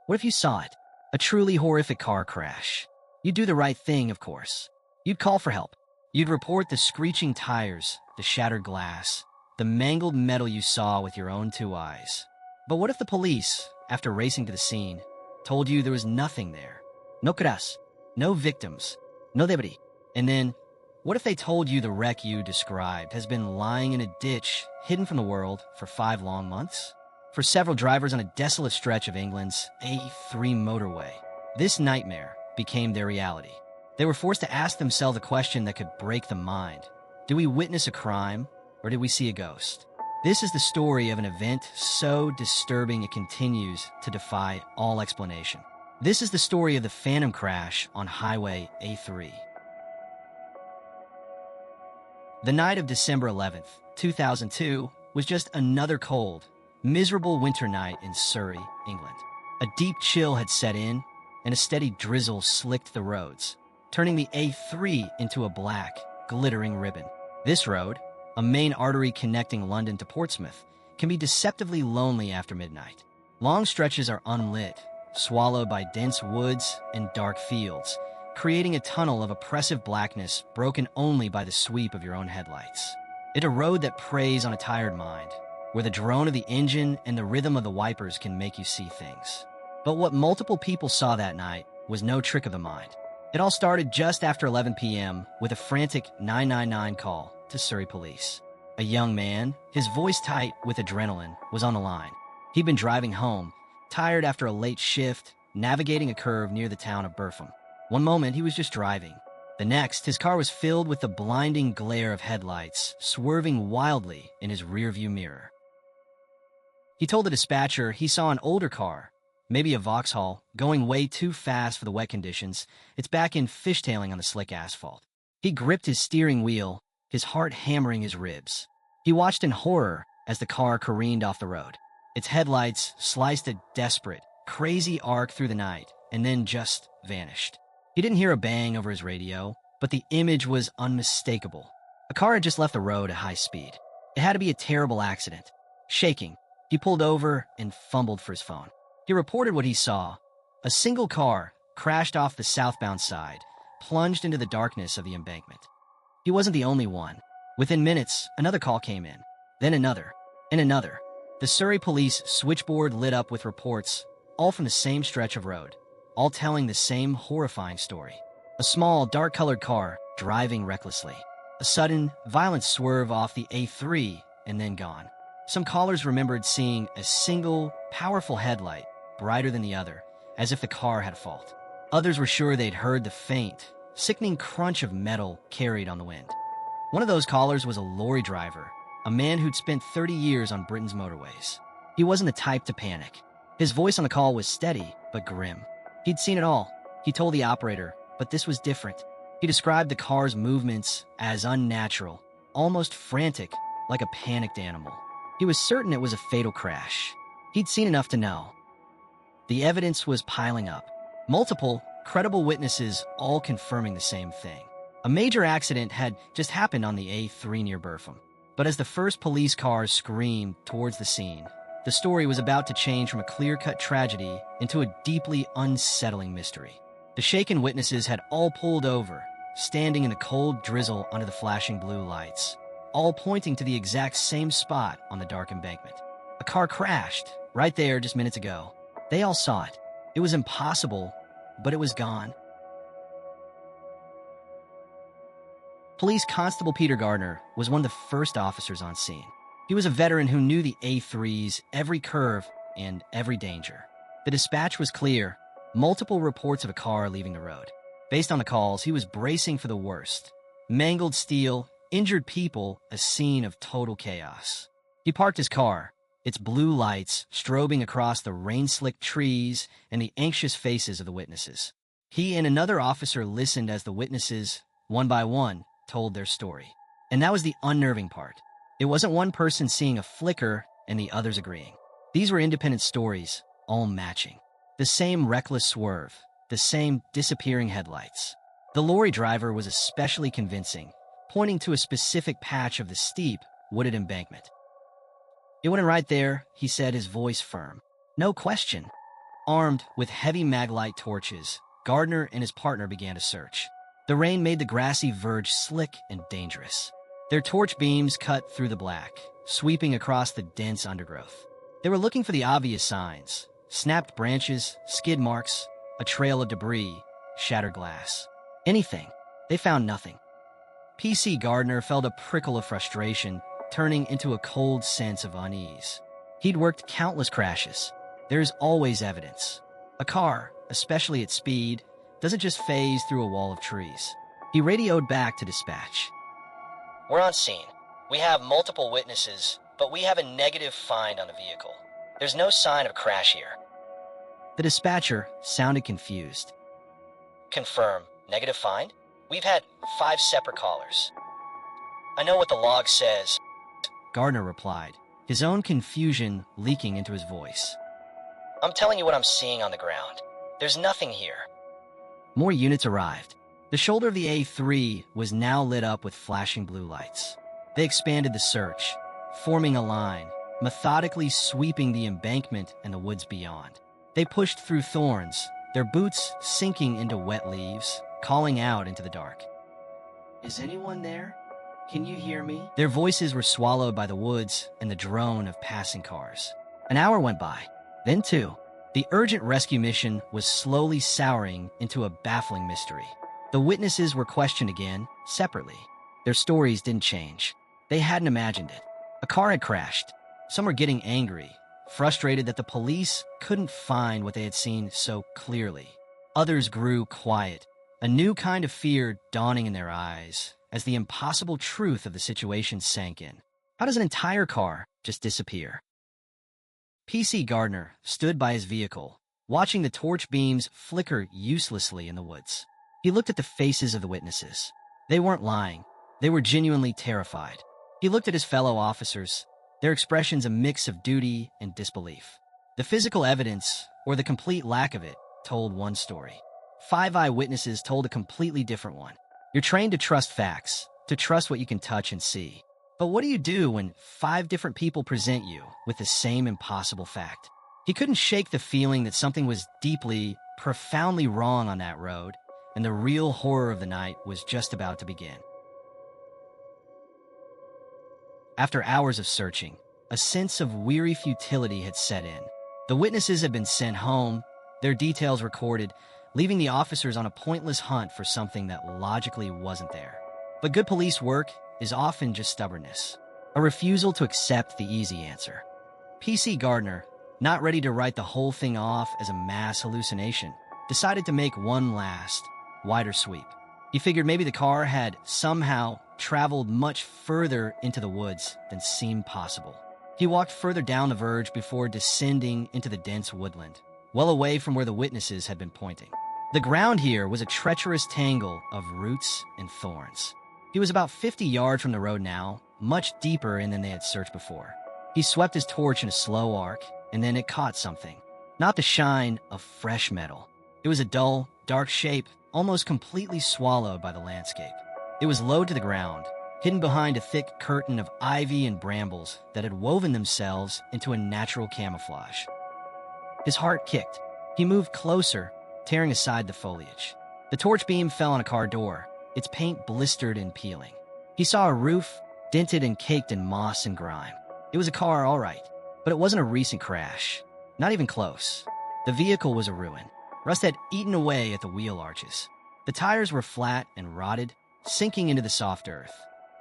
What if you saw it? A truly horrific car crash. You'd do the right thing, of course. You'd call for help. You'd report the screeching tires, the shattered glass, the mangled metal you saw with your own two eyes. But what if the police, after racing to the scene, told you there was nothing there? No crash, no victims, no debris. And then, what if they told you the wreck you described has been lying in a ditch, hidden from the world, for 5 long months? For several drivers on a desolate stretch of England's A3 motorway, this nightmare became their reality. They were forced to ask themselves a question that could break the mind. Did we witness a crime, or did we see a ghost? This is the story of an event so disturbing it continues to defy all explanation. This is the story of the phantom crash on Highway A3. The night of December 11th, 2002, was just another cold, miserable winter night in Surrey, England. A deep chill had set in, and a steady drizzle slicked the roads, turning the A3 into a black, glittering ribbon. This road, a main artery connecting London to Portsmouth, can be deceptively lonely after midnight. Long stretches are unlit, swallowed by dense woods and dark fields, creating a tunnel of oppressive blackness broken only by the sweep of your own headlights. It's a road that preys on a tired mind, where the drone of the engine and the rhythm of the wipers can make you see things. But what multiple people saw that night was no trick of the mind. It all started just after 11 p.m. with a frantic 999 call to Surrey police. A young man, his voice tight with adrenaline, was on the line. He'd been driving home, tired after a late shift, navigating a curve near the town of Burpham. One moment he was just driving. The next, his car was filled with the blinding glare of headlights, swerving wildly in his rearview mirror. He told the dispatcher he saw an older car, maybe a Vauxhall, going way too fast for the wet conditions. Its back end fishtailing on the slick asphalt. He gripped his steering wheel, his heart hammering his ribs. He watched in horror as the car careened off the road. Its headlights sliced a desperate, crazy arc through the night, and then just vanished. He didn't hear a bang over his radio, but the image was unmistakable. A car had just left the road at high speed. It had to be a terrible accident. Shaking, he pulled over and fumbled for his phone. He reported what he saw. A single car crashed off the southbound side, plunged into the darkness of the embankment. He wasn't the only one. Within minutes, another call came in, then another, and another. The Surrey police switchboard lit up with reports, all from the same stretch of road, all telling the same horrifying story. A small, dark-colored car driving recklessly. A sudden, violent swerve off the A3 and then gone. Some callers remembered seeing a single, powerful headlight, brighter than the other, as if the car had a fault. Others were sure they'd heard the faint, sickening crunch of metal carried on the wind. One of those callers was a lorry driver, a man who'd spent 30 years on Britain's motorways. He wasn't the type to panic. His voice on the call was steady, but grim. He'd seen it all, he told the operator, but this was different. He described the car's movements as unnatural, almost frantic, like a panicked animal. He was certain it was a fatal crash. He'd seen enough to know. The evidence was piling up. Multiple, credible witnesses all confirming the same thing. A major accident had just happened on the A3 near Burpham. But as the first police cars screamed towards the scene, the story was about to change from a clear-cut tragedy into a deeply unsettling mystery. The shaken witnesses had all pulled over, standing in the cold drizzle under the flashing blue lights, all pointing to the exact same spot on the dark embankment. A car crashed right there just minutes ago. They all saw it. It was impossible, but it was gone. Police Constable Peter Gardner was one of the first officers on scene. He was a veteran who knew the A3's every curve and every danger. The dispatch was clear, multiple reports of a car leaving the road. Based on the calls, he was bracing for the worst. Mangled steel, injured people, a scene of total chaos. He parked his car, its blue lights strobing across the rain-slicked trees and the anxious faces of the witnesses. He and another officer listened as the witnesses, one by one, told their story. And that was the unnerving part. It wasn't one person seeing a flicker and the others agreeing. These were independent stories, all matching. The same reckless swerve, the same disappearing headlights. The lorry driver was especially convincing, pointing to a specific patch of the steep, wooded embankment. "It went right there," he said, his voice firm. "No question." Armed with heavy maglite torches, Gardner and his partner began to search. The rain made the grassy verge slick and dangerous. Their torch beams cut through the black, sweeping across the dense undergrowth. They were looking for the obvious signs: snapped branches, skid marks, a trail of debris, shattered glass. Anything. They found nothing. PC Gardner felt a prickle of frustration, turning into a cold sense of unease. He'd worked countless crashes. There's always evidence. A car, especially at speed, doesn't just phase through a wall of trees. He radioed back to dispatch. "We're on scene. We have multiple witnesses, but we have a negative find on the vehicle. There's no sign of a crash here." The dispatcher sounded confused. "Confirm. Negative find? We've had 5 separate callers." "I know what the log says," Gardner replied, his own confusion leaking into his voice. "I'm telling you what I'm seeing on the ground. There's nothing here." More units arrived. The shoulder of the A3 was now lit up with flashing blue lights. They expanded the search, forming a line, methodically sweeping the embankment and the woods beyond. They pushed through thorns, their boots sinking into wet leaves, calling out into the dark. "Is anyone there? Can you hear me?" Their voices were swallowed by the woods and the drone of passing cars. An hour went by, then 2. The urgent rescue mission was slowly souring into a baffling mystery. The witnesses were questioned again, separately. Their stories didn't change. They hadn't imagined it. A car had crashed. Some were getting angry, frustrated that the police couldn't find what they had seen so clearly. Others grew quiet, a new kind of fear dawning in their eyes as the impossible truth of the situation sank in. How does an entire car just disappear? PC Gardner stood by his vehicle, watching the torch beams flicker uselessly in the woods. He looked at the faces of the witnesses. They weren't lying. They were genuinely terrified. He looked at his fellow officers, their expressions a mix of duty and disbelief. The physical evidence, or the complete lack of it, told one story. 5 eyewitnesses told a completely different one. You're trained to trust facts, to trust what you can touch and see. But what do you do when 5 different people present you with the same impossible fact? He couldn't shake the feeling that something was deeply, profoundly wrong on that road, and the real horror of the night was just about to begin. After hours of searching, a sense of weary futility had set in. The witnesses had been sent home, their details recorded, leaving the officers on a pointless hunt for something that logically wasn't there. But good police work is often just stubbornness, a refusal to accept the easy answer. PC Gardner, not ready to write the whole thing off as a mass hallucination, decided to make one last, wider sweep. He figured maybe the car had somehow traveled much further into the woods than seemed possible. He walked further down the verge before descending into the dense woodland, well away from where the witnesses had been pointing. The ground here was a treacherous tangle of roots and thorns. He was about 50 yards from the road now, much deeper in than they had searched before. He swept his torch in a slow arc, and then it caught something. Not the shine of fresh metal. It was a dull, dark shape, almost completely swallowed by the landscape. It was low to the ground, hidden behind a thick curtain of ivy and brambles that had woven themselves into a natural camouflage. His heart kicked. He moved closer, tearing aside the foliage. The torch beam fell on a car door, its paint blistered and peeling. He saw a roof, dented and caked in moss and grime. It was a car, all right, but it wasn't a recent crash. Not even close. The vehicle was a ruin. Rust had eaten away at the wheel arches. The tires were flat and rotted, sinking into the soft earth.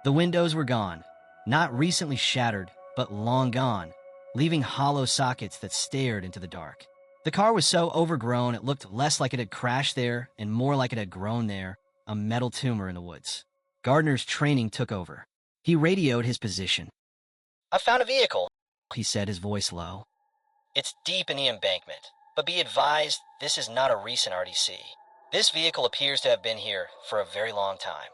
The windows were gone, not recently shattered, but long gone, leaving hollow sockets that stared into the dark. The car was so overgrown it looked less like it had crashed there and more like it had grown there, a metal tumor in the woods. Gardner's training took over. He radioed his position. "I found a vehicle," he said, his voice low. "It's deep in the embankment, but be advised, this is not a recent RDC. This vehicle appears to have been here for a very long time."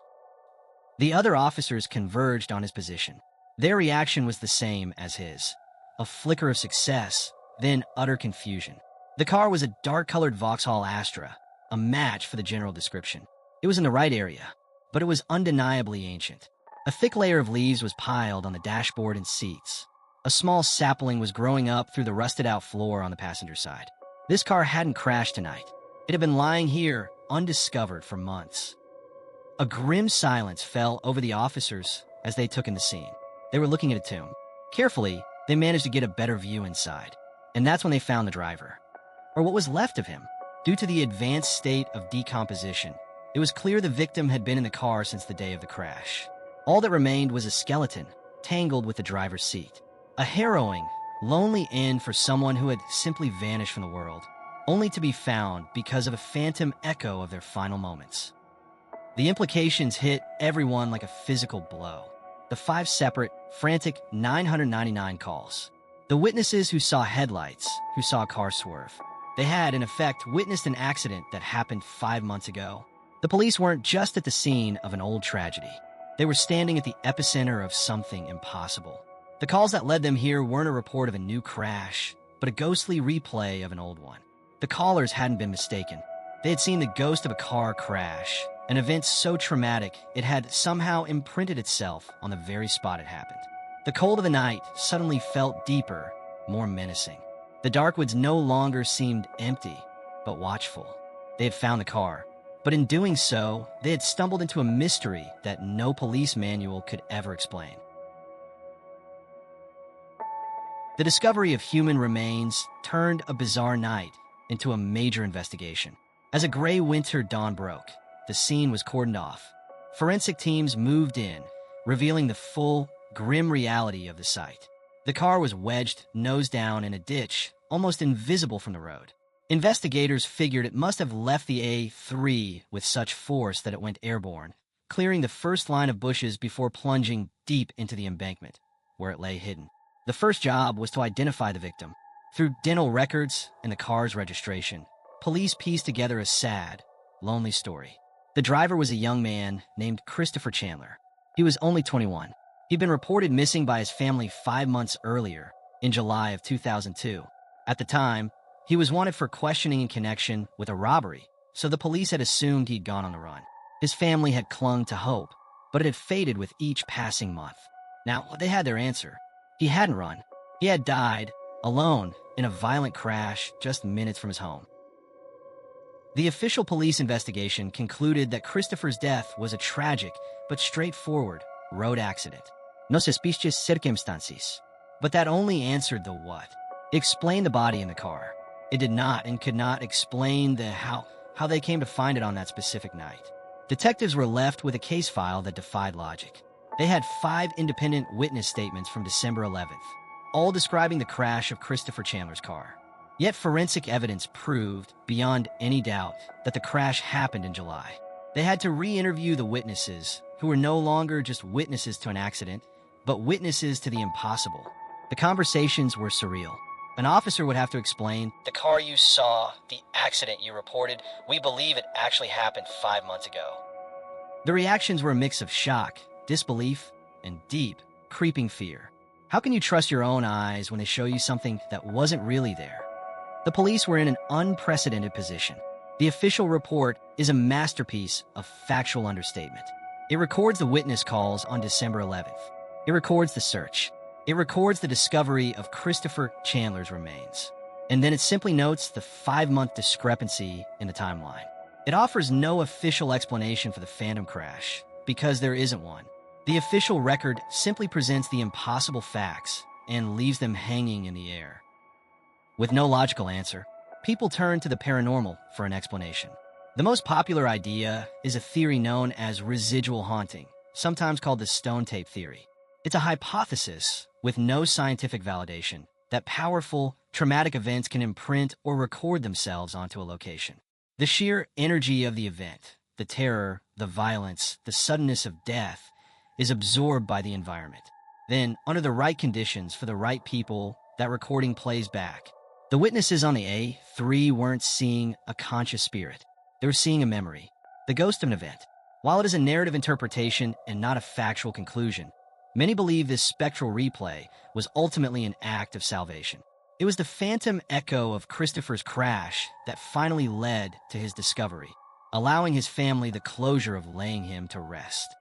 The other officers converged on his position. Their reaction was the same as his. A flicker of success, then utter confusion. The car was a dark-colored Vauxhall Astra, a match for the general description. It was in the right area, but it was undeniably ancient. A thick layer of leaves was piled on the dashboard and seats. A small sapling was growing up through the rusted-out floor on the passenger side. This car hadn't crashed tonight. It had been lying here, undiscovered for months. A grim silence fell over the officers as they took in the scene. They were looking at a tomb. Carefully, they managed to get a better view inside. And that's when they found the driver, or what was left of him. Due to the advanced state of decomposition, it was clear the victim had been in the car since the day of the crash. All that remained was a skeleton, tangled with the driver's seat. A harrowing, lonely end for someone who had simply vanished from the world, only to be found because of a phantom echo of their final moments. The implications hit everyone like a physical blow. The 5 separate, frantic 999 calls. The witnesses who saw headlights, who saw a car swerve. They had, in effect, witnessed an accident that happened 5 months ago. The police weren't just at the scene of an old tragedy. They were standing at the epicenter of something impossible. The calls that led them here weren't a report of a new crash, but a ghostly replay of an old one. The callers hadn't been mistaken. They had seen the ghost of a car crash, an event so traumatic it had somehow imprinted itself on the very spot it happened. The cold of the night suddenly felt deeper, more menacing. The dark woods no longer seemed empty, but watchful. They had found the car, but in doing so, they had stumbled into a mystery that no police manual could ever explain. The discovery of human remains turned a bizarre night into a major investigation. As a gray winter dawn broke, the scene was cordoned off. Forensic teams moved in, revealing the full, grim reality of the site. The car was wedged, nose down, in a ditch, almost invisible from the road. Investigators figured it must have left the A3 with such force that it went airborne, clearing the first line of bushes before plunging deep into the embankment, where it lay hidden. The first job was to identify the victim. Through dental records and the car's registration, police pieced together a sad, lonely story. The driver was a young man named Christopher Chandler. He was only 21. He'd been reported missing by his family 5 months earlier, in July of 2002. At the time, he was wanted for questioning in connection with a robbery, so the police had assumed he'd gone on the run. His family had clung to hope, but it had faded with each passing month. Now, they had their answer. He hadn't run. He had died, alone, in a violent crash just minutes from his home. The official police investigation concluded that Christopher's death was a tragic but straightforward road accident. No suspicious circumstances. But that only answered the what. It explained the body in the car. It did not and could not explain the how they came to find it on that specific night. Detectives were left with a case file that defied logic. They had 5 independent witness statements from December 11th, all describing the crash of Christopher Chandler's car. Yet forensic evidence proved, beyond any doubt, that the crash happened in July. They had to re-interview the witnesses, who were no longer just witnesses to an accident, but witnesses to the impossible. The conversations were surreal. An officer would have to explain, "The car you saw, the accident you reported, we believe it actually happened 5 months ago." The reactions were a mix of shock, disbelief, and deep, creeping fear. How can you trust your own eyes when they show you something that wasn't really there? The police were in an unprecedented position. The official report is a masterpiece of factual understatement. It records the witness calls on December 11th. It records the search. It records the discovery of Christopher Chandler's remains. And then it simply notes the 5-month discrepancy in the timeline. It offers no official explanation for the phantom crash, because there isn't one. The official record simply presents the impossible facts and leaves them hanging in the air. With no logical answer, people turn to the paranormal for an explanation. The most popular idea is a theory known as residual haunting, sometimes called the stone tape theory. It's a hypothesis with no scientific validation that powerful, traumatic events can imprint or record themselves onto a location. The sheer energy of the event, the terror, the violence, the suddenness of death, is absorbed by the environment. Then, under the right conditions for the right people, that recording plays back. The witnesses on the A3 weren't seeing a conscious spirit. They were seeing a memory, the ghost of an event. While it is a narrative interpretation and not a factual conclusion, many believe this spectral replay was ultimately an act of salvation. It was the phantom echo of Christopher's crash that finally led to his discovery, allowing his family the closure of laying him to rest.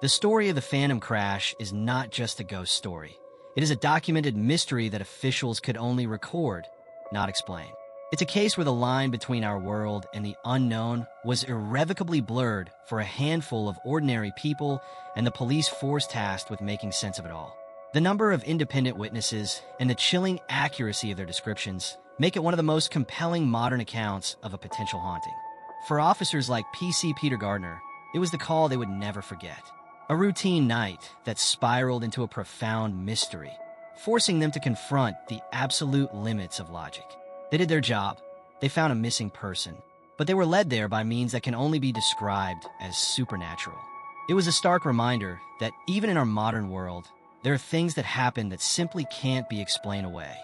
The story of the phantom crash is not just a ghost story. It is a documented mystery that officials could only record, not explain. It's a case where the line between our world and the unknown was irrevocably blurred for a handful of ordinary people and the police force tasked with making sense of it all. The number of independent witnesses and the chilling accuracy of their descriptions make it one of the most compelling modern accounts of a potential haunting. For officers like PC Peter Gardner, it was the call they would never forget. A routine night that spiraled into a profound mystery, forcing them to confront the absolute limits of logic. They did their job. They found a missing person, but they were led there by means that can only be described as supernatural. It was a stark reminder that even in our modern world, there are things that happen that simply can't be explained away.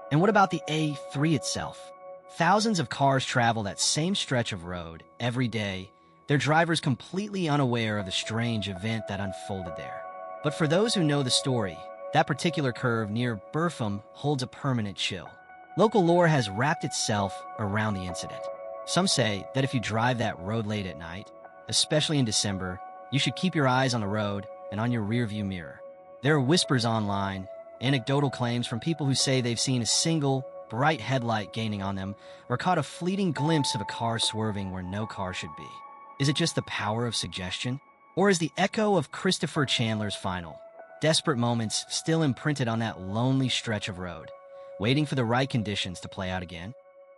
And what about the A3 itself? Thousands of cars travel that same stretch of road every day, their drivers completely unaware of the strange event that unfolded there. But for those who know the story, that particular curve near Burpham holds a permanent chill. Local lore has wrapped itself around the incident. Some say that if you drive that road late at night, especially in December, you should keep your eyes on the road and on your rearview mirror. There are whispers online, anecdotal claims from people who say they've seen a single, bright headlight gaining on them or caught a fleeting glimpse of a car swerving where no car should be. Is it just the power of suggestion? Or is the echo of Christopher Chandler's final, desperate moments still imprinted on that lonely stretch of road, waiting for the right conditions to play out again?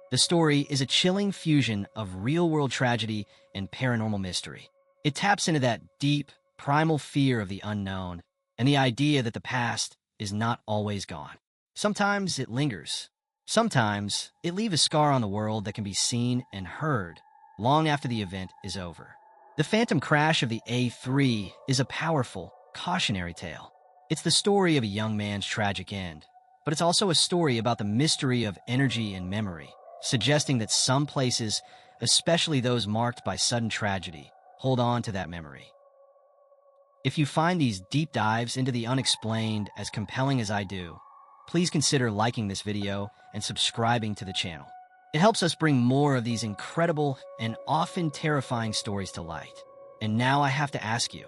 The story is a chilling fusion of real-world tragedy and paranormal mystery. It taps into that deep, primal fear of the unknown and the idea that the past is not always gone. Sometimes it lingers. Sometimes it leaves a scar on the world that can be seen and heard long after the event is over. The phantom crash of the A3 is a powerful, cautionary tale. It's the story of a young man's tragic end, but it's also a story about the mystery of energy and memory, suggesting that some places, especially those marked by sudden tragedy, hold on to that memory. If you find these deep dives into the unexplained as compelling as I do, please consider liking this video and subscribing to the channel. It helps us bring more of these incredible and often terrifying stories to light. And now I have to ask you,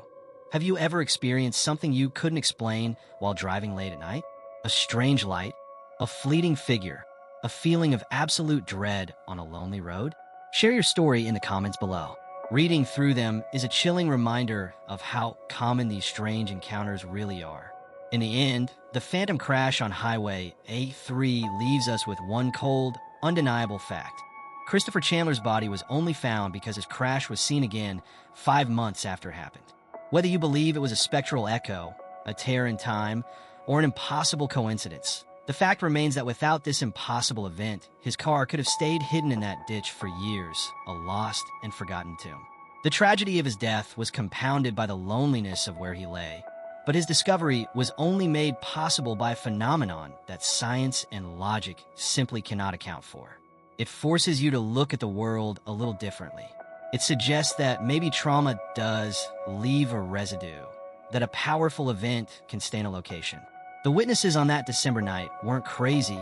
have you ever experienced something you couldn't explain while driving late at night? A strange light, a fleeting figure, a feeling of absolute dread on a lonely road? Share your story in the comments below. Reading through them is a chilling reminder of how common these strange encounters really are. In the end, the phantom crash on Highway A3 leaves us with one cold, undeniable fact. Christopher Chandler's body was only found because his crash was seen again 5 months after it happened. Whether you believe it was a spectral echo, a tear in time, or an impossible coincidence, the fact remains that without this impossible event, his car could have stayed hidden in that ditch for years, a lost and forgotten tomb. The tragedy of his death was compounded by the loneliness of where he lay, but his discovery was only made possible by a phenomenon that science and logic simply cannot account for. It forces you to look at the world a little differently. It suggests that maybe trauma does leave a residue, that a powerful event can stain a location. The witnesses on that December night weren't crazy,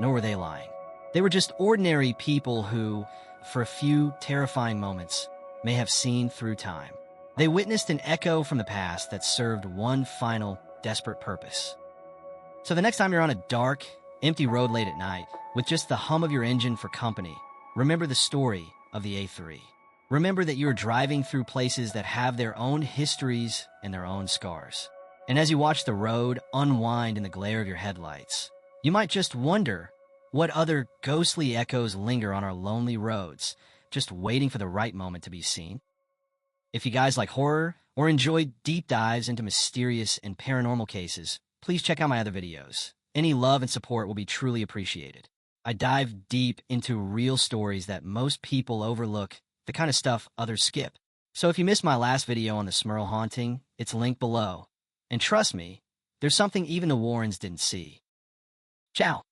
nor were they lying. They were just ordinary people who, for a few terrifying moments, may have seen through time. They witnessed an echo from the past that served one final, desperate purpose. So the next time you're on a dark, empty road late at night, with just the hum of your engine for company, remember the story of the A3. Remember that you're driving through places that have their own histories and their own scars. And as you watch the road unwind in the glare of your headlights, you might just wonder what other ghostly echoes linger on our lonely roads, just waiting for the right moment to be seen. If you guys like horror or enjoy deep dives into mysterious and paranormal cases, please check out my other videos. Any love and support will be truly appreciated. I dive deep into real stories that most people overlook, the kind of stuff others skip. So if you missed my last video on the Smurl haunting, it's linked below. And trust me, there's something even the Warrens didn't see. Ciao.